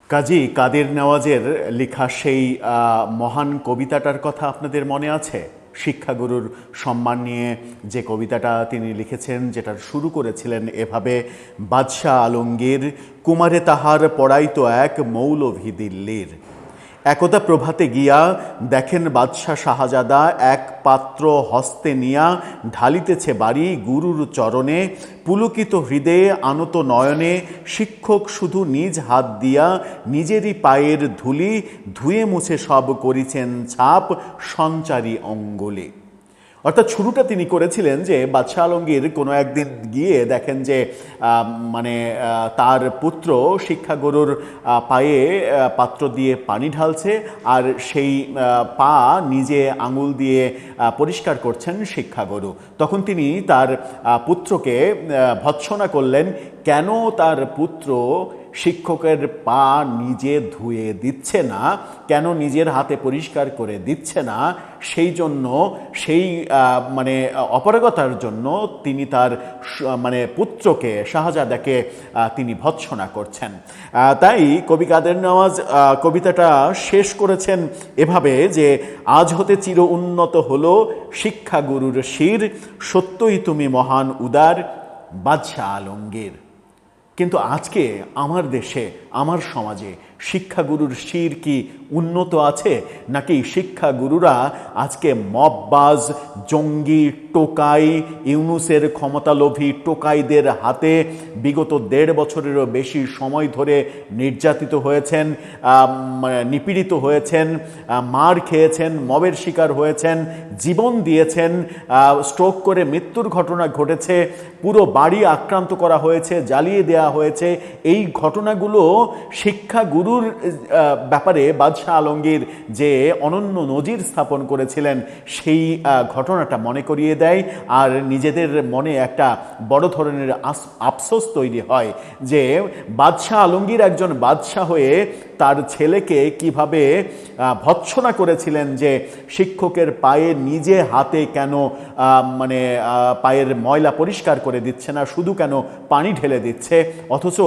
কাজী কাদের নেওয়াজের লেখা সেই মহান কবিতাটার কথা আপনাদের মনে আছে? শিক্ষাগুরুর সম্মান নিয়ে যে কবিতাটা তিনি লিখেছেন, যেটা শুরু করেছিলেন এভাবে: বাদশাহ আলমগীর কুমারে তাহার পড়াইতো এক মৌলভী দিল্লির। একদা প্রভাতে গিয়া দেখেন বাদশাহ শাহজাদা এক পাত্র হস্তে নিয়া ঢালিতেছে বাড়ি গুরুর চরণে। পুলকিত হৃদয়ে আনত নয়নে শিক্ষক শুধু নিজ হাত দিয়া নিজেরই পায়ের ধুলি ধুয়ে মুছে সব করিছেন ছাপ সঞ্চারী অঙ্গলে। অর্থাৎ শুরুটা তিনি করেছিলেন যে বাদশাহ আলমগীর কোনো একদিন গিয়ে দেখেন যে তার পুত্র শিক্ষাগুরুর পায়ে পাত্র দিয়ে পানি ঢালছে, আর সেই পা নিজে আঙুল দিয়ে পরিষ্কার করছেন শিক্ষাগুরু। তখন তিনি তার পুত্রকে ভৎসনা করলেন, কেন তার পুত্র শিক্ষকের পা নিজে ধুয়ে দিচ্ছে না, কেন নিজের হাতে পরিষ্কার করে দিচ্ছে না। সেই জন্য সেই অপারগতার জন্য তিনি তার পুত্রকে শাহজাদাকে তিনি ভৎসনা করছেন। তাই কবি কাদের নেওয়াজ কবিতাটা শেষ করেছেন এভাবে যে, আজ হতে চির উন্নত হলো শিক্ষাগুরুর শির, সত্যই তুমি মহান উদার বাদশাহ আলমগীর। কিন্তু আজকে আমার দেশে, আমার সমাজে শিক্ষাগুরুর শির কি উন্নত আছে, নাকি শিক্ষাগুরুরা আজকে মববাজ, জঙ্গি, টোকাই, ইউনুসের ক্ষমতালোভী টোকাইদের হাতে বিগত ১.৫ বছরেরও বেশি সময় ধরে নির্যাতিত হয়েছেন, নিপীড়িত হয়েছেন, মার খেয়েছেন, মবের শিকার হয়েছেন, জীবন দিয়েছেন, স্ট্রোক করে মৃত্যুর ঘটনা ঘটেছে, পুরো বাড়ি আক্রান্ত করা হয়েছে, জ্বালিয়ে দেওয়া হয়েছে। এই ঘটনাগুলো শিক্ষাগুরুর ব্যাপারে বাদশাহ আলমগীর যে অনন্য নজির স্থাপন করেছিলেন, সেই ঘটনাটা মনে করিয়ে দেয়। আর নিজেদের মনে একটা বড় ধরনের আফসোস তৈরি হয় যে বাদশাহ আলমগীর একজন বাদশাহ হয়ে তার ছেলেকে কিভাবে ভৎসনা করেছিলেন যে শিক্ষকের পায়ে নিজে হাতে কেন পায়ের ময়লা পরিষ্কার করে দিচ্ছে না, শুধু কেন পানি ঢেলে দিচ্ছে। অথচ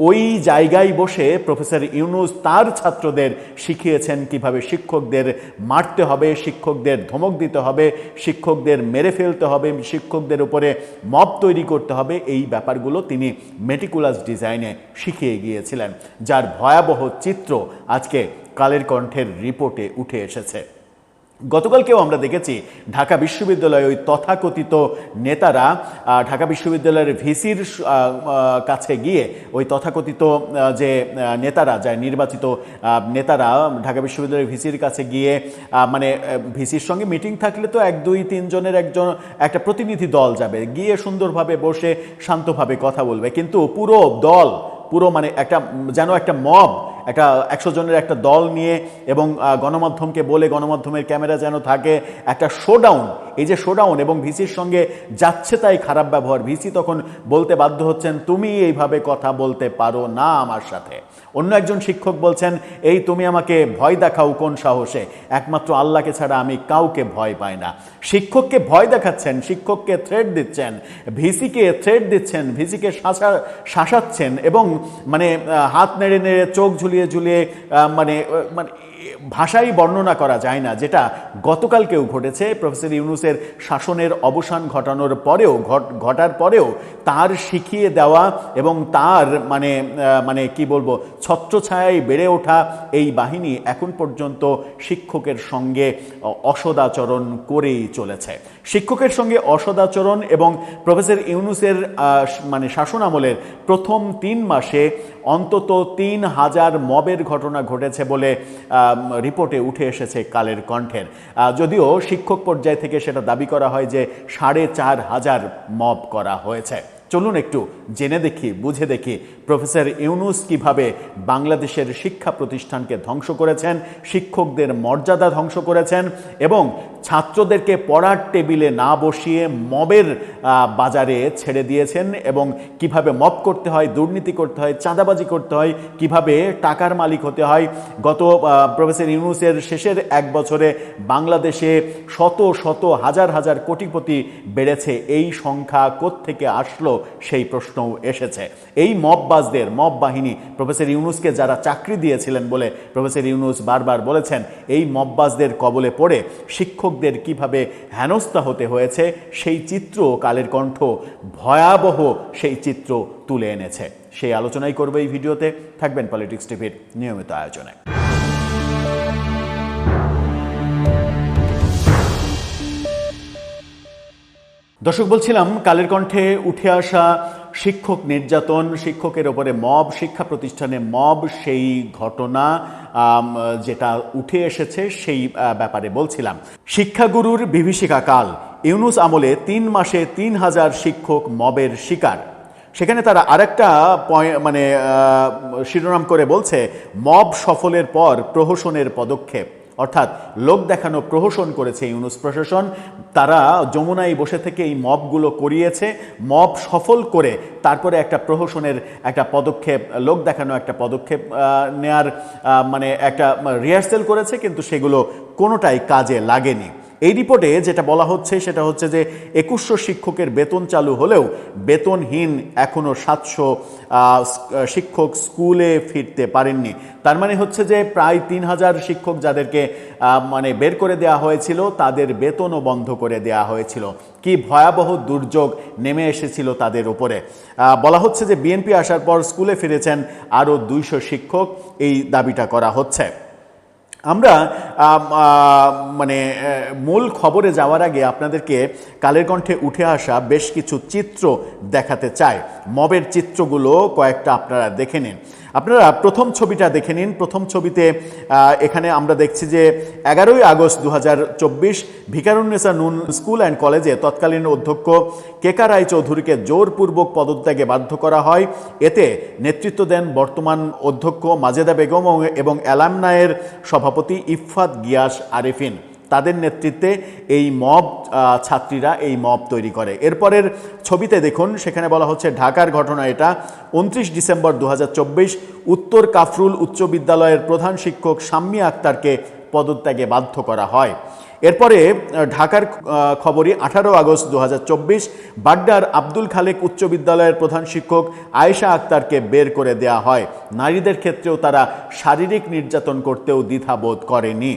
ওই জায়গায় বসে প্রফেসর ইউনুস তার ছাত্রদের শিখিয়েছেন কিভাবে শিক্ষকদের মারতে হবে, শিক্ষকদের ধমক দিতে হবে, শিক্ষকদের মেরে ফেলতে হবে, শিক্ষকদের উপরে মব তৈরি করতে হবে। এই ব্যাপারগুলো তিনি মেটিকুলাস ডিজাইনে শিখিয়ে গিয়েছিলেন, যার ভয়াবহ চিত্র আজকে কালের কণ্ঠের রিপোর্টে উঠে এসেছে। গতকালকেও আমরা দেখেছি ঢাকা বিশ্ববিদ্যালয়ে ওই তথাকথিত নেতারা ঢাকা বিশ্ববিদ্যালয়ের ভিসির কাছে গিয়ে, ওই তথাকথিত যে নেতারা, যায় নির্বাচিত নেতারা ঢাকা বিশ্ববিদ্যালয়ের ভিসির কাছে গিয়ে, ভিসির সঙ্গে মিটিং থাকলে তো ১, ২, ৩ জনের একটা প্রতিনিধি দল যাবে, গিয়ে সুন্দরভাবে বসে শান্তভাবে কথা বলবে। কিন্তু পুরো দল, একটা মব, একটা ১০০ জনের একটা দল নিয়ে, এবং গণমাধ্যমকে বলে, গণমাধ্যমের ক্যামেরা যেন থাকে, একটা শোডাউন। এই যে শোডাউন এবং ভিসির সঙ্গে যাচ্ছে তাই খারাপ ব্যবহার। ভিসি তখন বলতে বাধ্য হচ্ছেন, তুমি এইভাবে কথা বলতে পারো না আমার সাথে। অন্য একজন শিক্ষক বলছেন, এই তুমি আমাকে ভয় দেখাও কোন সাহসে, একমাত্র আল্লাহকে ছাড়া আমি কাউকে ভয় পাই না। শিক্ষককে ভয় দেখাচ্ছেন, শিক্ষককে থ্রেট দিচ্ছেন, ভিসিকে থ্রেট দিচ্ছেন, ভিসিকে শাসাচ্ছেন, এবং হাত নেড়ে নেড়ে, চোখ ঝুলিয়ে ঝুলিয়ে, ভাষাই বর্ণনা করা যায় না, যেটা গতকালকেও ঘটেছে। প্রফেসর ইউনুসের শাসনের অবসান ঘটার পরেও তার শিখিয়ে দেওয়া এবং তার ছত্রছায়ায় বেড়ে ওঠা এই বাহিনী এখন পর্যন্ত শিক্ষকের সঙ্গে অসদাচরণ করেই চলেছে। শিক্ষকের সঙ্গে অসদাচরণ এবং প্রফেসর ইউনুসের শাসন আমলের প্রথম ৩ মাসে অন্তত ৩,০০০ মবের ঘটনা ঘটেছে বলে রিপোর্টে উঠে এসেছে কালের কণ্ঠের। যদিও শিক্ষক পর্যায় থেকে সেটা দাবি করা হয় যে ৪,৫০০ মব করা হয়েছে। চলুন একটু জেনে দেখি, বুঝে দেখি প্রফেসর ইউনুস কিভাবে বাংলাদেশের শিক্ষা প্রতিষ্ঠানকে ধ্বংস করেছেন, শিক্ষকদের মর্যাদা ধ্বংস করেছেন, এবং ছাত্রদেরকে পড়ার টেবিলে না বসিয়ে মবের বাজারে ছেড়ে দিয়েছেন, এবং কিভাবে মব করতে হয়, দুর্নীতি করতে হয়, চাঁদাবাজি করতে হয়, কিভাবে টাকার মালিক হতে হয়। গত প্রফেসর ইউনুসের শেষের ১ বছরে বাংলাদেশে শত শত হাজার হাজার কোটিপতি বেড়েছে। এই সংখ্যা কোত্থেকে আসলো সেই প্রশ্নও এসেছে। এই মববাজদের, মব বাহিনী, প্রফেসর ইউনূসকে যারা চাকরি দিয়েছিলেন বলে প্রফেসর ইউনূস বারবার বলেছেন, এই মববাজদের কবলে পড়ে শিক্ষকদের কিভাবে হেনস্থা হতে হয়েছে সেই চিত্র কালের কণ্ঠ ভয়াবহ সেই চিত্র তুলে এনেছে। সেই আলোচনাই করবে এই ভিডিওতে। থাকবেন পলিটিক্স টিভির নিয়মিত আয়োজনে। দর্শক, বলছিলাম কালের কণ্ঠে উঠে আসা শিক্ষক নির্যাতন, শিক্ষকের ওপরে মব, শিক্ষা প্রতিষ্ঠানে মব, সেই ঘটনা যেটা উঠে এসেছে সেই ব্যাপারে বলছিলাম। শিক্ষাগুরুর বিভীষিকাকাল, ইউনূস আমলে 3 মাসে 3000 শিক্ষক মবের শিকার। সেখানে তারা আরেকটা শিরোনাম করে বলছে, মব সফলের পর প্রহসনের পদক্ষেপ। অর্থাৎ লোক দেখানো প্রহসন করেছে ইউনূস প্রশাসন। তারা যমুনায় বসে থেকে এই মবগুলো করিয়েছে, মব সফল করে তারপরে একটা প্রহসনের একটা পদক্ষেপ, লোক দেখানো একটা পদক্ষেপ নেয়ার একটা রিহার্সেল করেছে, কিন্তু সেগুলো কোনোটাই কাজে লাগেনি। এই রিপোর্টে যেটা বলা হচ্ছে সেটা হচ্ছে যে 2100 শিক্ষকের বেতন চালু হলেও বেতনহীন এখনও 700 শিক্ষক স্কুলে ফিরতে পারেননি। তার মানে হচ্ছে যে প্রায় 3000 শিক্ষক যাদেরকে বের করে দেওয়া হয়েছিল তাদের বেতনও বন্ধ করে দেওয়া হয়েছিল। কি ভয়াবহ দুর্যোগ নেমে এসেছিল তাদের উপরে। বলা হচ্ছে যে বিএনপি আসার পর স্কুলে ফিরেছেন আরও 200 শিক্ষক, এই দাবিটা করা হচ্ছে। আমরা মূল খবরে যাওয়ার আগে আপনাদেরকে কালের কণ্ঠে উঠে আসা বেশ কিছু চিত্র দেখাতে চাই। মবের চিত্রগুলো কয়েকটা আপনারা দেখে নিন। আপনারা প্রথম ছবিটা দেখে নিন। প্রথম ছবিতে এখানে আমরা দেখছি যে 11ই August 2024 Viqarunnisa Noon school and কলেজে তৎকালীন অধ্যক্ষ কেকা রায়চৌধুরীকে জোরপূর্বক পদত্যাগে বাধ্য করা হয়। এতে নেতৃত্ব দেন বর্তমান অধ্যক্ষ মাজেদা বেগম এবং অ্যালামনায়ের সভাপতি ইফফাত গিয়াস আরেফিন। তাদের নেতৃত্বে এই মব, ছাত্রীরা এই মব তৈরি করে। এরপরের ছবিতে দেখুন, সেখানে বলা হচ্ছে ঢাকার ঘটনা এটা। 29 ডিসেম্বর 2024 উত্তর কাফরুল উচ্চ বিদ্যালয়ের প্রধান শিক্ষক শাম্মী আক্তারকে পদত্যাগে বাধ্য করা হয়। এরপরে ঢাকার খবরই 18 আগস্ট 2024 বাড্ডার আব্দুল খালেক উচ্চ বিদ্যালয়ের প্রধান শিক্ষক আয়েশা আক্তারকে বের করে দেয়া হয়। নারীদের ক্ষেত্রেও তারা শারীরিক নির্যাতন করতেও দ্বিধাবোধ করেনি।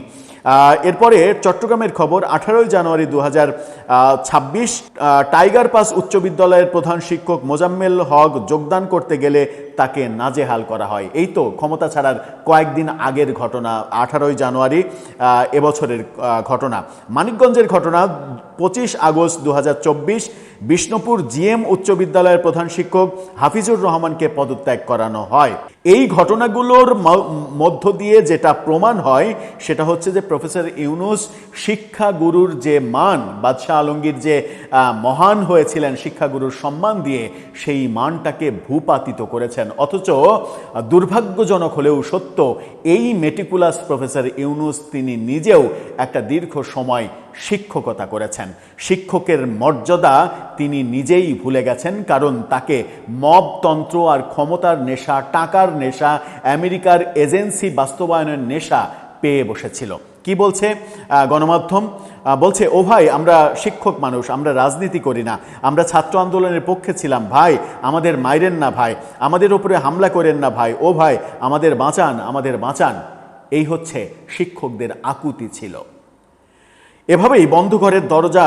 এরপরে চট্টগ্রামের খবর 18 জানুয়ারি 2026 টাইগার পাস উচ্চ বিদ্যালয়ের প্রধান শিক্ষক মোজাম্মেল হক যোগদান করতে গেলে তাকে নাজেহাল করা হয়। এই তো ক্ষমতা ছাড়ার কয়েকদিন আগের ঘটনা, 18 জানুয়ারি এবছরের ঘটনা। মানিকগঞ্জের ঘটনা 25 আগস্ট 2024 বিষ্ণুপুর জিএম উচ্চ বিদ্যালয়ের প্রধান শিক্ষক হাফিজুর রহমানকে পদত্যাগ করানো হয়। এই ঘটনাগুলোর মধ্য দিয়ে যেটা প্রমাণ হয় সেটা হচ্ছে যে প্রফেসর ইউনূস শিক্ষাগুরুর যে মান, বাদশাহ আলমগীর যে মহান হয়েছিলেন শিক্ষাগুরুর সম্মান দিয়ে, সেই মানটাকে ভূপাতিত করেছেন। অথচ দুর্ভাগ্যজনক হলেও সত্য, এই মেটিকুলাস প্রফেসর ইউনূস তিনি নিজেও একটা দীর্ঘ সময় শিক্ষকতা করেছেন। শিক্ষকের মর্যাদা তিনি নিজেই ভুলে গেছেন, কারণ তাকে মবতন্ত্র আর ক্ষমতার নেশা, টাকার নেশা, আমেরিকার এজেন্সি বাস্তবায়নের নেশা পেয়ে বসেছিল। কি বলছে গণমাধ্যম? বলছে, ও ভাই, আমরা শিক্ষক মানুষ, আমরা রাজনীতি করি না, আমরা ছাত্র আন্দোলনের পক্ষে ছিলাম, ভাই আমাদের মাইরেন না, ভাই আমাদের উপরে হামলা করেন না, ভাই ও ভাই আমাদের বাঁচান, আমাদের বাঁচান। এই হচ্ছে শিক্ষকদের আকুতি ছিল। এভাবেই বন্ধ ঘরের দরজা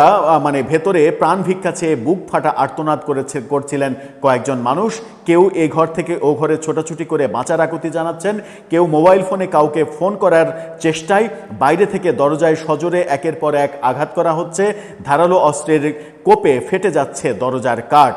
ভেতরে প্রাণ ভিক্ষা চেয়ে বুক ফাটা আর্তনাদ করছিলেন কয়েকজন মানুষ। কেউ এ ঘর থেকে ও ঘরে ছোটাছুটি করে বাঁচার আকুতি জানাচ্ছেন, কেউ মোবাইল ফোনে কাউকে ফোন করার চেষ্টায়। বাইরে থেকে দরজায় সজোরে একের পর এক আঘাত করা হচ্ছে, ধারালো অস্ত্রের কোপে ফেটে যাচ্ছে দরজার কাঠ।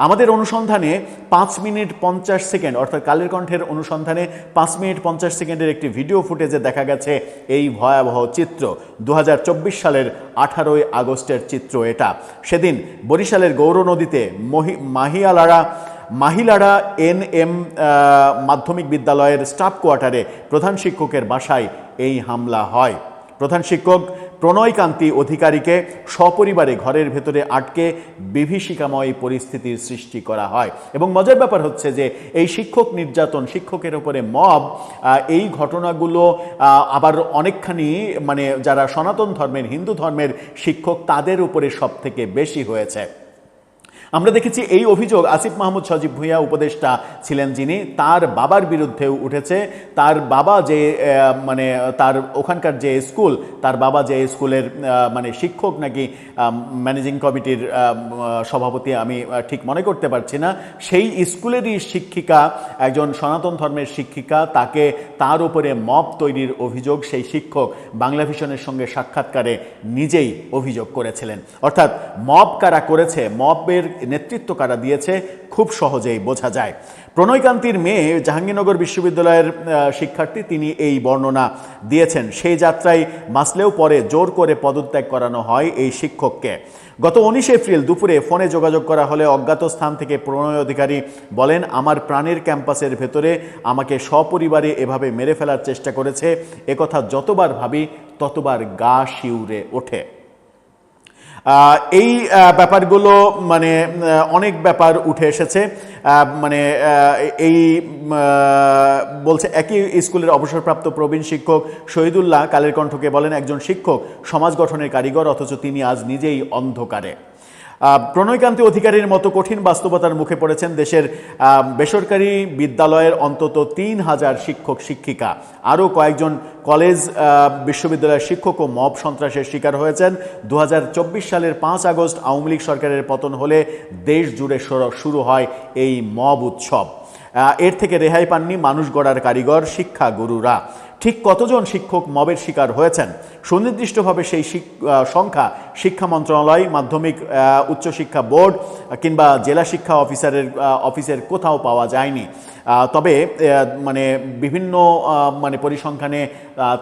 আমাদের অনুসন্ধানে 5 মিনিট 50 সেকেন্ড, অর্থাৎ কালের কণ্ঠের অনুসন্ধানে 5 মিনিট 50 সেকেন্ডের একটি ভিডিও ফুটেজে দেখা গেছে এই ভয়াবহ চিত্র। 2024 সালের 18 আগস্টের চিত্র এটা। সেদিন বরিশালের গৌর নদীতে মাহিলাড়া NM মাধ্যমিক বিদ্যালয়ের স্টাফ কোয়ার্টারে প্রধান শিক্ষকের বাসায় এই হামলা হয়। প্রধান শিক্ষক প্রণয়কান্তি অধিকারীকে সপরিবারে ঘরের ভেতরে আটকে বিভীষিকাময় পরিস্থিতির সৃষ্টি করা হয়। এবং মজার ব্যাপার হচ্ছে যে এই শিক্ষক নির্যাতন, শিক্ষকের উপরে মব, এই ঘটনাগুলো আবার অনেকখানি যারা সনাতন ধর্মের, হিন্দু ধর্মের শিক্ষক, তাদের উপরে সব থেকে বেশি হয়েছে। আমরা দেখেছি এই অভিযোগ আসিফ মাহমুদ সজীব ভূঁইয়া উপদেষ্টা ছিলেন যিনি, তার বাবার বিরুদ্ধেও উঠেছে। তার বাবা যে মানে তার ওখানকার যে স্কুল, তার বাবা যে স্কুলের মানে শিক্ষক নাকি ম্যানেজিং কমিটির সভাপতি, আমি ঠিক মনে করতে পারছি না, সেই স্কুলেরই শিক্ষিকা, একজন সনাতন ধর্মের শিক্ষিকা, তাকে তার উপরে মব তৈরির অভিযোগ সেই শিক্ষক বাংলা ভিশনের সঙ্গে সাক্ষাৎকারে নিজেই অভিযোগ করেছিলেন। অর্থাৎ মব কারা করেছে, মবের নেতৃত্ব কারা দিয়েছে, খুব সহজেই বোঝা যায়। প্রণয়কান্তির মেয়ে জাহাঙ্গীরনগর বিশ্ববিদ্যালয়ের শিক্ষার্থী, তিনি এই বর্ণনা দিয়েছেন। সেই যাত্রায় মাসলেও পরে জোর করে পদত্যাগ করানো হয় এই শিক্ষককে। গত 19 এপ্রিল দুপুরে ফোনে যোগাযোগ করা হলে অজ্ঞাত স্থান থেকে প্রণয় অধিকারী বলেন, আমার প্রাণের ক্যাম্পাসের ভেতরে আমাকে সপরিবারে এভাবে মেরে ফেলার চেষ্টা করেছে। একথা যতবার ভাবি ততবার গা শিউরে ওঠে। এই ব্যাপারগুলো মানে অনেক ব্যাপার উঠে এসেছে। মানে এই বলছে, একই স্কুলের অবসরপ্রাপ্ত প্রবীণ শিক্ষক শহীদুল্লাহ কালের কণ্ঠকে বলেন, একজন শিক্ষক সমাজ গঠনের কারিগর, অথচ তিনি আজ নিজেই অন্ধকারে। প্রণয়কান্তি অধিকারীর মতো কঠিন বাস্তবতার মুখে পড়েছেন দেশের বেসরকারি বিদ্যালয়ের অন্তত 3000 শিক্ষক শিক্ষিকা। আরও কয়েকজন কলেজ বিশ্ববিদ্যালয়ের শিক্ষকও মব সন্ত্রাসের শিকার হয়েছেন। 2024 সালের 5 আগস্ট আওয়ামী লীগ সরকারের পতন হলে দেশ জুড়ে শুরু হয় এই মব উৎসব। এর থেকে রেহাই পাননি মানুষ গড়ার কারিগর, শিক্ষা গুরুরা। ঠিক কতজন শিক্ষক মবের শিকার হয়েছেন সুনির্দিষ্টভাবে সেই সংখ্যা শিক্ষা মন্ত্রণালয়, মাধ্যমিক উচ্চশিক্ষা বোর্ড কিংবা জেলা শিক্ষা অফিসের কোথাও পাওয়া যায়নি। তবে মানে বিভিন্ন মানে পরিসংখ্যানে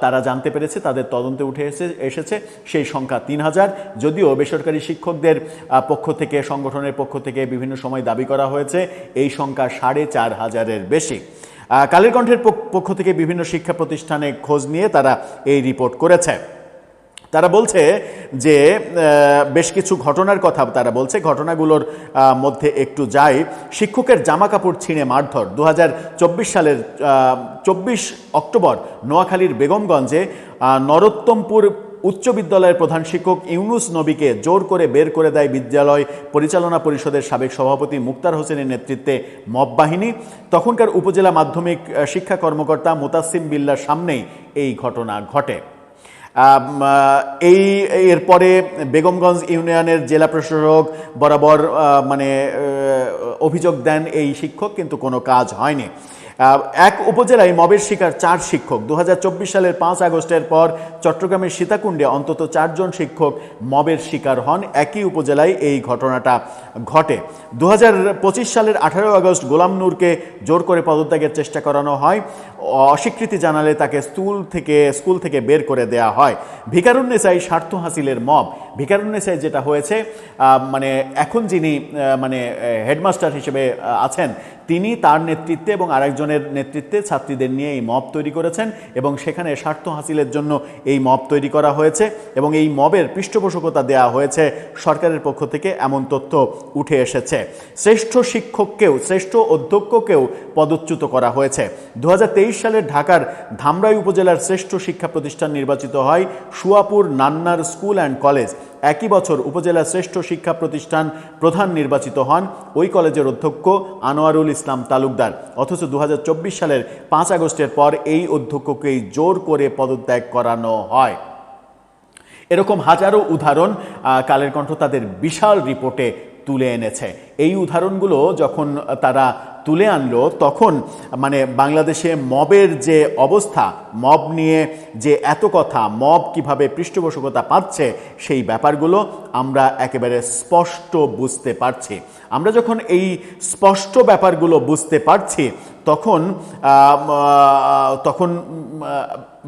তারা জানতে পেরেছে, তাদের তদন্তে উঠে এসেছে সেই সংখ্যা 3000। যদিও বেসরকারি শিক্ষকদের পক্ষ থেকে, সংগঠনের পক্ষ থেকে বিভিন্ন সময় দাবি করা হয়েছে এই সংখ্যা 4500-এর বেশি। কালের কণ্ঠের পক্ষ থেকে বিভিন্ন শিক্ষা প্রতিষ্ঠানে খোঁজ নিয়ে তারা এই রিপোর্ট করেছে। তারা বলছে যে বেশ কিছু ঘটনার কথা তারা বলছে। ঘটনাগুলোর মধ্যে একটু যাই। শিক্ষকের জামা কাপড় ছিঁড়ে মারধর। 2024 সালের 24 অক্টোবর নোয়াখালীর বেগমগঞ্জে নরোত্তমপুর উচ্চ বিদ্যালয়ের প্রধান শিক্ষক ইউনুস নবীকে জোর করে বের করে দেয় বিদ্যালয় পরিচালনা পরিষদের সাবেক সভাপতি মুক্তার হোসেনের নেতৃত্বে মব বাহিনী। তখনকার উপজেলা মাধ্যমিক শিক্ষা কর্মকর্তা মুতাসিম বিল্লার সামনেই এই ঘটনা ঘটে। এরপরে বেগমগঞ্জ ইউনিয়নের জেলা প্রশাসক বরাবর মানে অভিযোগ দেন এই শিক্ষক, কিন্তু কোনো কাজ হয়নি। এক উপজেলায় মবের শিকার 4 শিক্ষক। 2024 সালের 5 আগস্টের পর চট্টগ্রামের সীতাকুণ্ডে অন্তত 4 জন শিক্ষক মবের শিকার হন। একই উপজেলায় এই ঘটনাটা ঘটে। 2025 সালের 18 আগস্ট গোলাম নূরকে জোর করে পদত্যাগের চেষ্টা করানো হয়। অস্বীকৃতি জানালে তাকে স্কুল থেকে বের করে দেয়া হয়। ভিকারুন্নেসায় স্বার্থ হাসিলের মব। ভিকারুন্নেসায় যেটা হয়েছে, মানে এখন যিনি মানে হেডমাস্টার হিসেবে আছেন, তিনি তার নেতৃত্বে এবং আরেকজনের নেতৃত্বে ছাত্রীদের নিয়ে এই মব তৈরি করেছেন এবং সেখানে স্বার্থ হাসিলের জন্য এই মব তৈরি করা হয়েছে এবং এই মবের পৃষ্ঠপোষকতা দেওয়া হয়েছে সরকারের পক্ষ থেকে, এমন তথ্য উঠে এসেছে। শ্রেষ্ঠ শিক্ষককেও, শ্রেষ্ঠ অধ্যক্ষকেও পদচ্যুত করা হয়েছে। 2023 সালের ঢাকার ধামরাই উপজেলার শ্রেষ্ঠ শিক্ষা প্রতিষ্ঠান নির্বাচিত হয় Suapur Nannar school and college. একই বছর উপজেলার শ্রেষ্ঠ শিক্ষা প্রতিষ্ঠান প্রধান নির্বাচিত হন ওই কলেজের অধ্যক্ষ আনোয়ারুল ইসলাম তালুকদার। অথচ 2024 সালের 5 আগস্টের পর এই অধ্যক্ষকেই জোর করে পদত্যাগ করানো হয়। এরকম হাজারো উদাহরণ কালের কণ্ঠ তাদের বিশাল রিপোর্টে তুলে এনেছে। এই উদাহরণগুলো যখন তারা তুলে আনলো, তখন মানে বাংলাদেশে মবের যে অবস্থা, মব নিয়ে যে এত কথা, মব কিভাবে পৃষ্ঠপোষকতা পাচ্ছে, সেই ব্যাপারগুলো আমরা একেবারে স্পষ্ট বুঝতে পারছি। আমরা যখন এই স্পষ্ট ব্যাপারগুলো বুঝতে পারছি তখন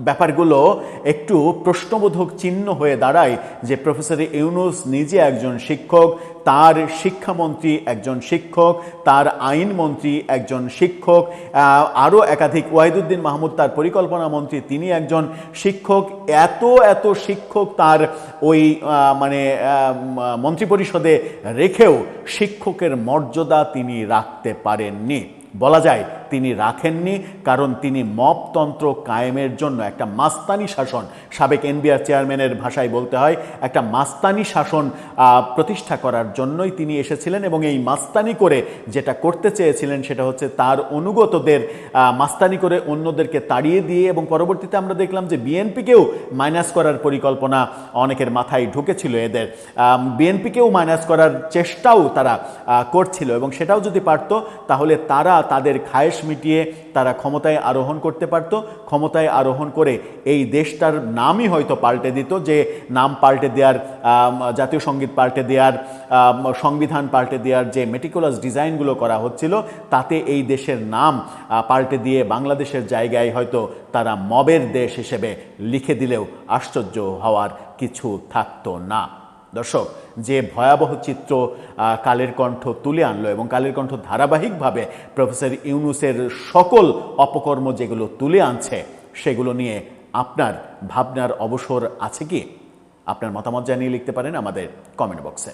ব্যাপারগুলো একটু প্রশ্নবোধক চিহ্ন হয়ে দাঁড়ায় যে প্রফেসর ইউনুস নিজে একজন শিক্ষক, তার শিক্ষামন্ত্রী একজন শিক্ষক, তার আইনমন্ত্রী একজন শিক্ষক, আরও একাধিক, ওয়াহিদুদ্দিন মাহমুদ তার পরিকল্পনা মন্ত্রী, তিনি একজন শিক্ষক। এত শিক্ষক তার ওই মানে মন্ত্রিপরিষদে রেখেও শিক্ষকের মর্যাদা তিনি রাখতে পারেননি। বলা যায় তিনি রাখেননি, কারণ তিনি মবতন্ত্র কায়েমের জন্য একটা মাস্তানি শাসন, সাবেক এনবিআর চেয়ারম্যানের ভাষায় বলতে হয়, একটা মাস্তানি শাসন প্রতিষ্ঠা করার জন্যই তিনি এসেছিলেন। এবং এই মাস্তানি করে যেটা করতে চেয়েছিলেন সেটা হচ্ছে তার অনুগতদের মাস্তানি করে অন্যদেরকে তাড়িয়ে দিয়ে, এবং পরবর্তীতে আমরা দেখলাম যে বিএনপিকেও মাইনাস করার পরিকল্পনা অনেকের মাথায় ঢুকেছিল। এদের বিএনপিকেও মাইনাস করার চেষ্টাও তারা করছিল, এবং সেটাও যদি পারত তাহলে তারা তাদের খায়েশ মিটিয়ে তারা ক্ষমতায় আরোহণ করতে পারত। ক্ষমতায় আরোহণ করে এই দেশটার নামই হয়তো পাল্টে দিত, যে নাম পাল্টে দেওয়ার, জাতীয় সঙ্গীত পাল্টে দেওয়ার, সংবিধান পাল্টে দেওয়ার যে মেটিকুলাস ডিজাইনগুলো করা হচ্ছিল, তাতে এই দেশের নাম পাল্টে দিয়ে বাংলাদেশের জায়গায় হয়তো তারা মবের দেশ হিসেবে লিখে দিলেও আশ্চর্য হওয়ার কিছু থাকতো না। দর্শক, যে ভয়াবহ চিত্র কালের কণ্ঠ তুলে আনলো, এবং কালের কণ্ঠ ধারাবাহিকভাবে প্রফেসর ইউনূসের সকল অপকর্ম যেগুলো তুলে আনছে, সেগুলো নিয়ে আপনার ভাবনার অবসর আছে কি? আপনার মতামত জানিয়ে লিখতে পারেন আমাদের কমেন্ট বক্সে।